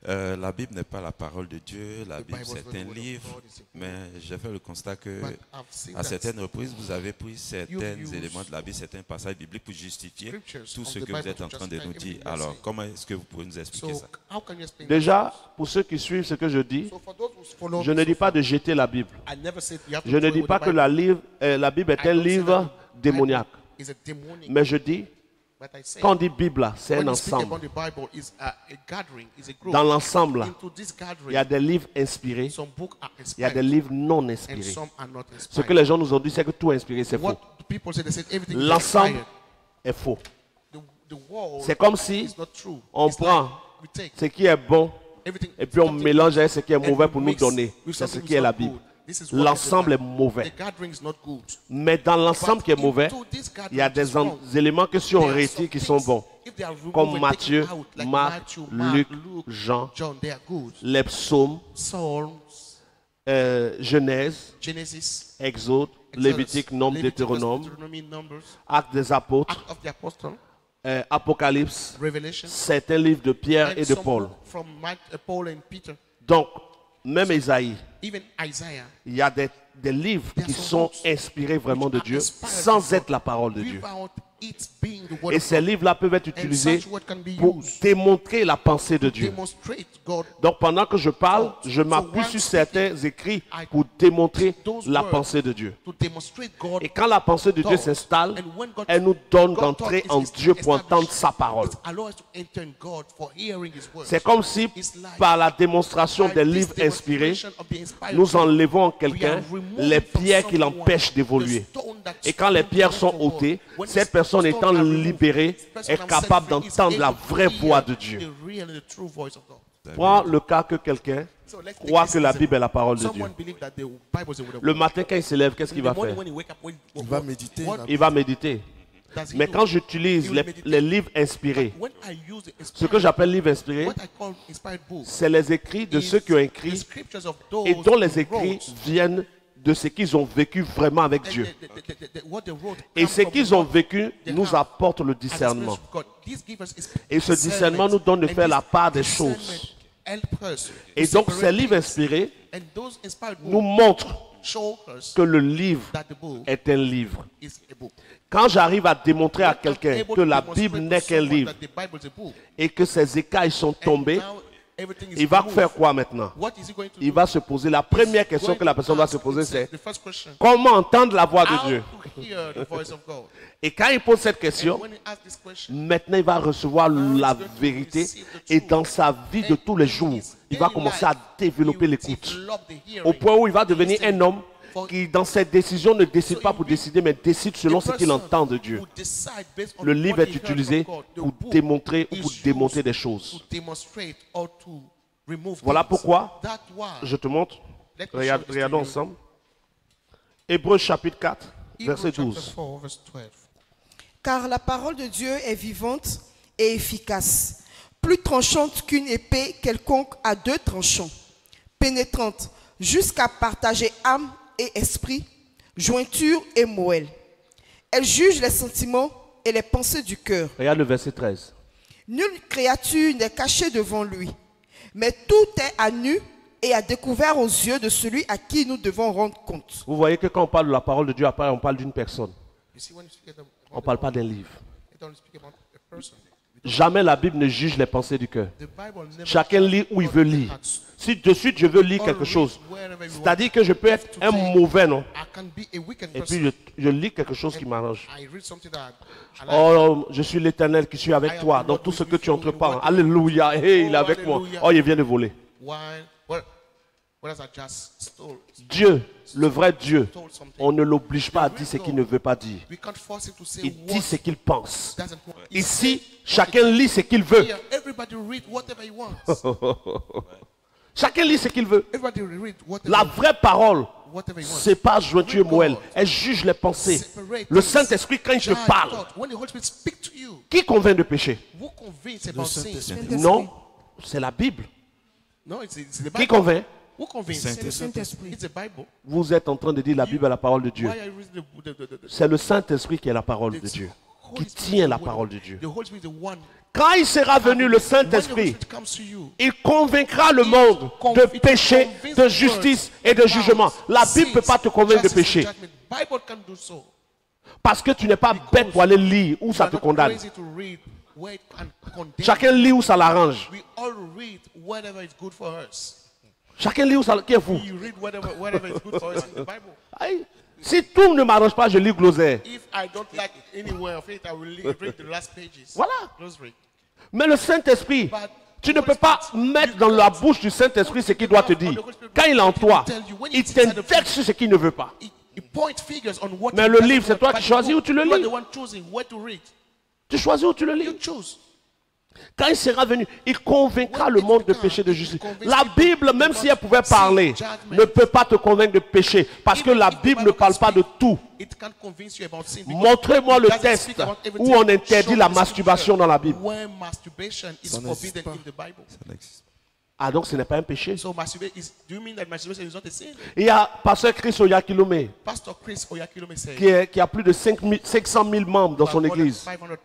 La Bible n'est pas la parole de Dieu, la The Bible Bible is c'est not the un word of livre, God, it's a book. mais j'ai fait le constat que But I've seen à that certaines reprises, vous avez pris certains used éléments de la Bible, certains passages bibliques pour justifier scriptures tout of ce the que vous Bible êtes to en train de nous justify dire. everything you're Alors, saying. comment est-ce que vous pouvez nous expliquer So ça? how can you explain Déjà, that? pour ceux qui suivent ce que je dis, So for those who follow je me ne so dis pas far, de jeter la Bible. I never said you have to Je ne throw dis away pas the que Bible. la Bible est I un don't say that livre the Bible démoniaque. is a demonic, Mais je dis, but I say quand on dit Bible, là, c'est when un you speak about ensemble. the Bible is a gathering, is a group. Dans l'ensemble, là, Into this il y a gathering, des livres inspirés, some books are il y a des inspired livres non and inspirés. some are not Ce inspired. que les gens nous ont dit, c'est que tout est inspiré, c'est faux. What people say, they said everything is L'ensemble inspired. est faux. The world C'est comme si is not true. on It's prend like we take ce qui est bon everything et puis on something mélange avec ce qui est and mauvais we pour nous mix donner. with C'est ce something qui est that's la not Bible. good. This is what L'ensemble est the mauvais. The gathering is not good. Mais dans l'ensemble qui est But mauvais, into this il y a gathering des is wrong. éléments que si on There are retire some qui sont things, bons. if they are removed Comme and taken Matthieu, out, like Marc, Matthew, Luc, Luke, Jean, John, they are good. les psaumes, Psalms, Genèse, Genesis, Exode, Exodus, Lévitique, Nombre, Leviticus, Deutéronome, Deuteronomy, Numbers, Actes des apôtres, Act of the Apostle, Apocalypse, Revelation, certains livres de Pierre and et de some Paul. book from Paul and Peter, Donc, même Isaïe, even Isaiah. il y a des livres qui sont inspirés vraiment de Dieu sans être la parole de Dieu. Without it being the word Et of ces God. livres-là peuvent être And utilisés such word can be pour used démontrer la pensée de to Dieu. demonstrate God. Donc pendant que je parle, je So m'appuie while sur speaking, certains écrits pour démontrer those la words pensée de Dieu. To demonstrate God. Et quand la pensée de Dieu thought. s'installe, And when God- elle nous donne God d'entrer thought en is Dieu pour established, entendre sa parole. it allows us to enter in God for hearing His words. C'est comme si It's like par la démonstration by des this livres inspirés, demonstration of the inspired nous word, enlevons en we are quelqu'un removing les from pierres qui someone l'empêchent the d'évoluer. stone that Et quand les stopped pierres him sont from ôtées, God, when cette the personne stones étant are removed, libérée this person est now capable set free, is d'entendre la able to vraie hear voix de Dieu. the real and the true voice of God. Prends le cas que quelqu'un So let's take croit this que la as a- Bible est la parole de Dieu. Someone believe that the Bible is the word of Le God. matin, quand il se lève, qu'est-ce qu'il In va the morning faire? when he wake up, Il va méditer. what Il va méditer. does he Mais do? quand j'utilise les livres inspirés, When I use the ce que j'appelle livres inspirés, what I call inspired book, c'est les écrits de is ceux qui ont the écrit scriptures of those et dont les who écrits wrote. viennent de ce qu'ils ont vécu vraiment avec And Dieu. what they wrote Et come ce from qu'ils ont what vécu they nous have apporte le as the Spirit discernement. of God. This gives us Et ce discernement nous donne de And faire this la part des discernment choses. help us to Et donc separate ces livres things. inspirés And those inspired nous books montrent show us que le livre that the book est un livre. is a book. Quand j'arrive à démontrer à When I'm quelqu'un able que to la demonstrate Bible to n'est qu'un someone livre that the Bible is a book, et que ses écailles sont and tombées, now everything is il va removed, faire quoi maintenant? what is he going to Il do? va se poser, la première question Going que la to personne doit ask se poser, c'est himself the first question, comment entendre la voix de how Dieu? to hear the voice of God. Et quand il pose cette And question, when he asks this question, maintenant il va recevoir la vérité et dans sa vie de tous les jours, il va commencer à développer l'écoute. Au point où il va devenir un homme qui dans ses décisions ne décide pas pour décider, mais décide selon ce qu'il entend de Dieu. Le livre est utilisé pour démontrer ou pour démonter des choses. Voilà pourquoi je te montre, regardons ensemble, Hébreux chapitre 4, verset 12. Car la parole de Dieu est vivante et efficace, plus tranchante qu'une épée quelconque à deux tranchants, pénétrante jusqu'à partager âme et esprit, jointure et moelle. Elle juge les sentiments et les pensées du cœur. Regarde le verset 13. Nulle créature n'est cachée devant lui, mais tout est à nu et à découvert aux yeux de celui à qui nous devons rendre compte. Vous voyez que quand on parle de la parole de Dieu, après on parle d'une personne. On ne parle pas d'un livre. Jamais la Bible ne juge les pensées du cœur. Chacun lit où il veut lire. Si de suite je veux lire quelque chose, c'est-à-dire que je peux être un mauvais, non? Et puis je lis quelque chose qui m'arrange. Oh, je suis l'Éternel qui suis avec toi dans tout ce que tu entreprends. Alléluia, hey, il est avec moi. Oh, il vient de voler. Dieu, le vrai Dieu, on ne l'oblige pas à dire ce qu'il ne veut pas dire. Il dit ce qu'il pense. Ici, chacun lit ce qu'il veut. Chacun lit ce qu'il veut. La vraie parole, c'est pas jointure moelle. Elle juge les pensées. Le Saint-Esprit, quand il te parle, qui convainc de péché? Le Saint-Esprit. Non, c'est la Bible. Qui convainc? C'est le Saint-Esprit. Vous êtes en train de dire la Bible est la parole de Dieu. C'est le Saint-Esprit qui est la parole de Dieu. qui tient la parole de Dieu. The Holy Spirit is the one. Quand il sera venu, le When the Holy Saint-Esprit, Spirit comes to you, il convaincra le monde de péché, de justice et de jugement. La Bible ne peut pas te convaincre de péché. Bible can do so. Parce que tu n'es pas bête pour aller lire où ça te condamne. Crazy to read where it can condemn. Chacun lit où ça l'arrange. We all read whatever is good for us. Chacun lit où ça... Qui est fou? You read whatever is good for us in the Bible. Aïe. Si tout ne m'arrange pas, je lis glossaire. If I don't like anywhere of it, I will read the last pages. Voilà. Glossary. Mais le Saint-Esprit, tu ne peux pas mettre dans la bouche du Saint-Esprit ce qu'il doit te dire. Quand il est en toi, il t'indique sur ce qu'il ne veut pas. It point figures on what Mais you le doesn't livre, c'est want, toi but qui choisis où tu le you are lis. the one choosing what to read. Tu choisis où tu le You lis. choose. Quand il sera venu, il convaincra le monde de péché, de justice. La Bible, même si elle pouvait parler, ne peut pas te convaincre de péché. Parce que la Bible ne parle pas de tout. It can't convince you about sin. because Montrez-moi it le doesn't texte speak about everything. où on interdit Show la the masturbation scripture dans la Bible. where masturbation is Ça n'existe forbidden pas. in the Bible. Ça n'existe Ah, donc ce n'est pas un péché. So masturbation is. Do you mean that masturbation is not a sin? Il y a Pasteur Chris Oyakilome Pastor Chris Oyakilome said. qui a plus de 500 000 membres dans son église, 500,000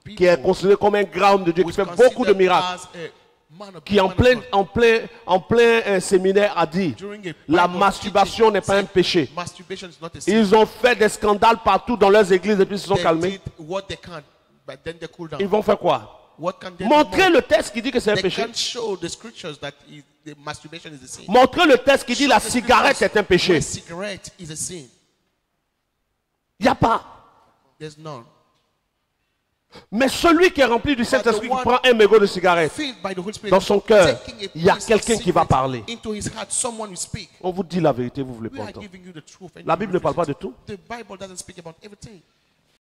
people qui est considéré comme un grand homme de Dieu, qui was fait beaucoup de considered miracles, as a man of qui en God. plein séminaire a dit During a la Bible masturbation teaching, n'est pas un péché. Masturbation is not a sin. Ils ont fait des scandales partout dans leurs églises et puis ils se sont They calmés. did what they can, but then they cool down. Ils vont faire quoi? What can they Montrer do more? le texte qui dit que c'est un They péché. can't show the scriptures that the masturbation is a sin. Montrer le texte qui dit la Show the cigarette scriptures est un péché. where cigarette is a sin. Il n'y a pas. There's none. Mais celui qui est rempli du Saint-Esprit, qui one prend un mégot de cigarette, Filled by the Holy Spirit, dans son cœur, taking a il y a piece of quelqu'un qui va cigarette parler. into his heart, someone will speak. On vous dit la vérité, vous ne voulez We pas are entendre. giving you the truth. and La you Bible ne parle pas refuse de it. tout. The Bible doesn't speak about everything.